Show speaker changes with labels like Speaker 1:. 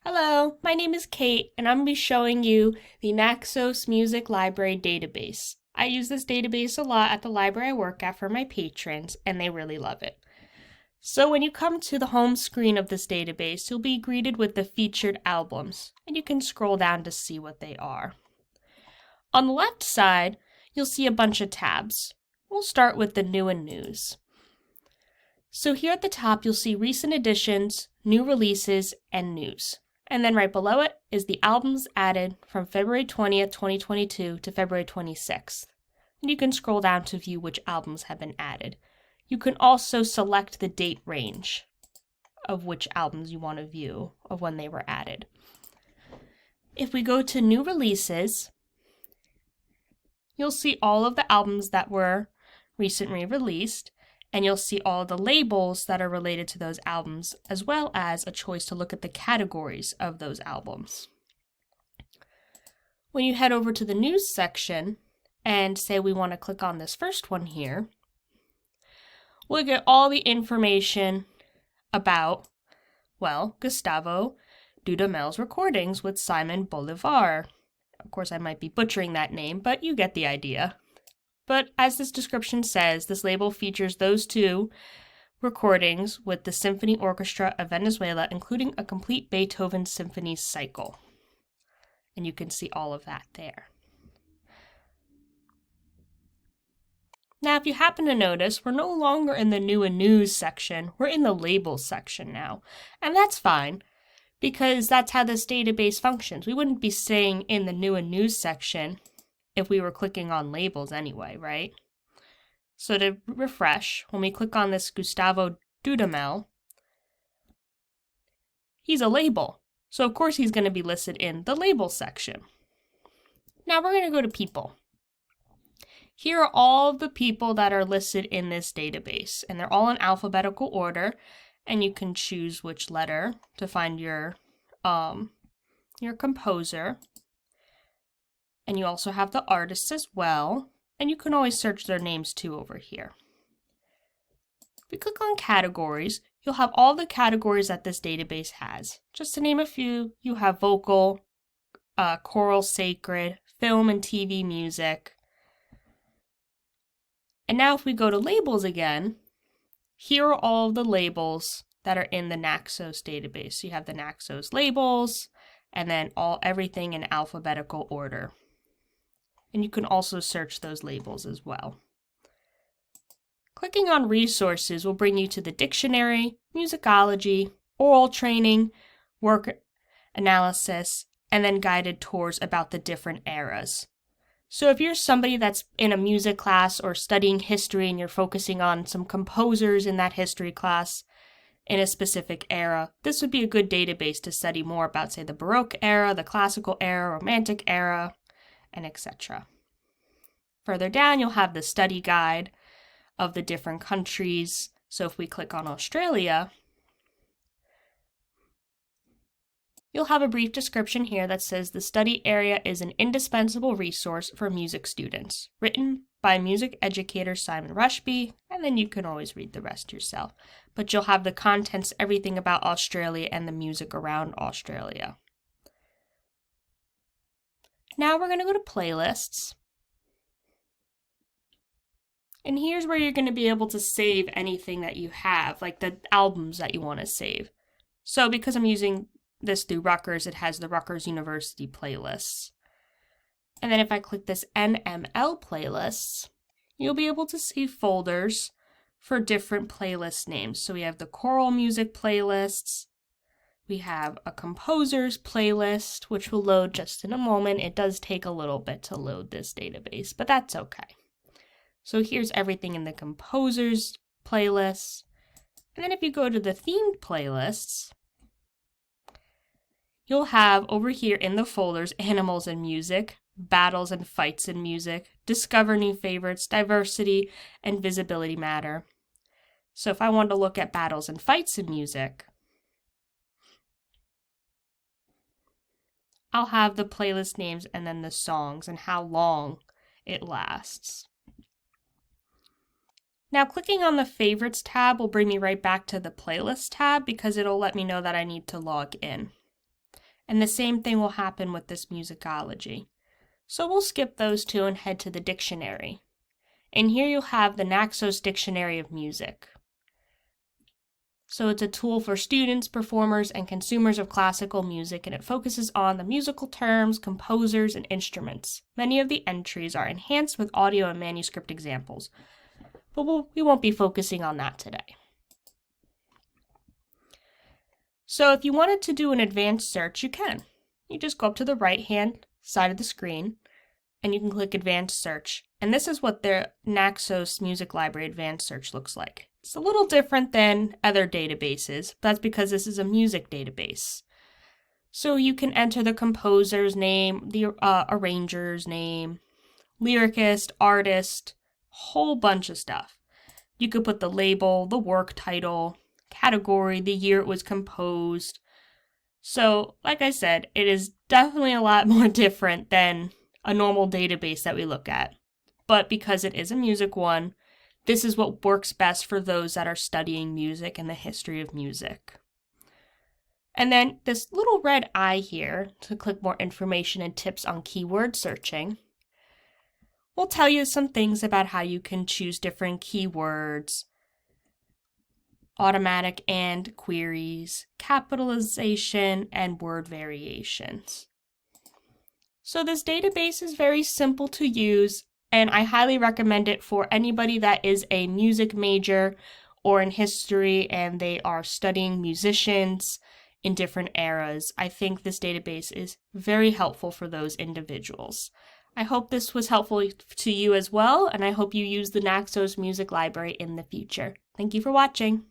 Speaker 1: Hello, my name is Kate, and I'm going to be showing you the Naxos Music Library database. I use this database a lot at the library I work at for my patrons, and they really love it. So when you come to the home screen of this database, you'll be greeted with the featured albums, and you can scroll down to see what they are. On the left side, you'll see a bunch of tabs. We'll start with the new and news. So here at the top, you'll see recent additions, new releases, and news. And then right below it is the albums added from February 20th, 2022 to February 26th. And you can scroll down to view which albums have been added. You can also select the date range of which albums you want to view of when they were added. If we go to new releases, you'll see all of the albums that were recently released, and you'll see all the labels that are related to those albums, as well as a choice to look at the categories of those albums. When you head over to the news section and say we want to click on this first one here, we'll get all the information about, well, Gustavo Dudamel's recordings with Simon Bolivar. Of course, I might be butchering that name, but you get the idea. But as this description says, this label features those two recordings with the Symphony Orchestra of Venezuela, including a complete Beethoven symphony cycle. And you can see all of that there. Now, if you happen to notice, we're no longer in the new and news section, we're in the labels section now. And that's fine, because that's how this database functions. We wouldn't be staying in the new and news section if we were clicking on labels anyway, right? So to refresh, when we click on this Gustavo Dudamel, he's a label. So of course he's going to be listed in the label section. Now we're going to go to people. Here are all of the people that are listed in this database, and they're all in alphabetical order, and you can choose which letter to find your composer. And you also have the artists as well, and you can always search their names too over here. If we click on categories, you'll have all the categories that this database has. Just to name a few, you have vocal, choral, sacred, film and TV music. And now if we go to labels again, here are all of the labels that are in the Naxos database. So you have the Naxos labels, and then everything in alphabetical order. And you can also search those labels as well. Clicking on resources will bring you to the dictionary, musicology, oral training, work analysis, and then guided tours about the different eras. So if you're somebody that's in a music class or studying history and you're focusing on some composers in that history class in a specific era, this would be a good database to study more about, say, the Baroque era, the Classical era, Romantic era, and etc. Further down, you'll have the study guide of the different countries. So if we click on Australia, you'll have a brief description here that says the study area is an indispensable resource for music students, written by music educator Simon Rushby, and then you can always read the rest yourself. But you'll have the contents, everything about Australia and the music around Australia. Now we're going to go to playlists. And here's where you're going to be able to save anything that you have, like the albums that you want to save. So because I'm using this through Rutgers, it has the Rutgers University playlists. And then if I click this NML playlists, you'll be able to see folders for different playlist names. So we have the choral music playlists. We have a composers playlist, which will load just in a moment. It does take a little bit to load this database, but that's okay. So here's everything in the composers playlist. And then if you go to the themed playlists, you'll have over here in the folders, animals and music, battles and fights in music, discover new favorites, diversity, and visibility matter. So if I wanted to look at battles and fights in music, I'll have the playlist names and then the songs and how long it lasts. Now clicking on the favorites tab will bring me right back to the playlist tab because it'll let me know that I need to log in. And the same thing will happen with this musicology. So we'll skip those two and head to the dictionary. And here you'll have the Naxos Dictionary of Music. So it's a tool for students, performers, and consumers of classical music, and it focuses on the musical terms, composers, and instruments. Many of the entries are enhanced with audio and manuscript examples, but we won't be focusing on that today. So if you wanted to do an advanced search, you can. You just go up to the right-hand side of the screen, and you can click Advanced Search. And this is what the Naxos Music Library Advanced Search looks like. It's a little different than other databases. That's because this is a music database. So you can enter the composer's name, the arranger's name, lyricist, artist, whole bunch of stuff. You could put the label, the work title, category, the year it was composed. So, like I said, it is definitely a lot more different than a normal database that we look at. But because it is a music one, this is what works best for those that are studying music and the history of music. And then this little red eye here, to click more information and tips on keyword searching, will tell you some things about how you can choose different keywords, automatic and queries, capitalization, and word variations. So this database is very simple to use, and I highly recommend it for anybody that is a music major or in history and they are studying musicians in different eras. I think this database is very helpful for those individuals. I hope this was helpful to you as well, and I hope you use the Naxos Music Library in the future. Thank you for watching.